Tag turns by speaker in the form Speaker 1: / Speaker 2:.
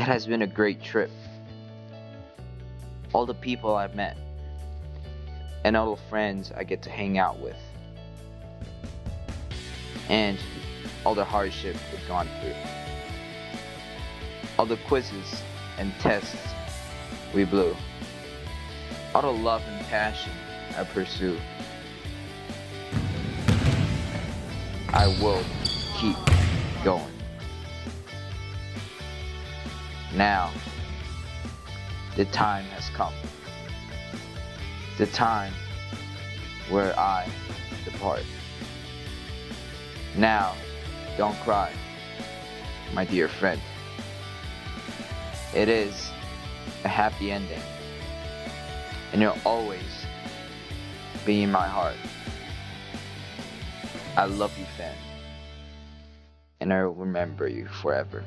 Speaker 1: It has been a great trip. All the people I've met, and all the friends I get to hang out with, and all the hardship we've gone through, all the quizzes and tests we blew, all the love and passion I pursue. I will keep going. Now, the time has come. The time where I depart. Now, don't cry, my dear friend. It is a happy ending, and you'll always be in my heart. I love you, Fenn, and I will remember you forever.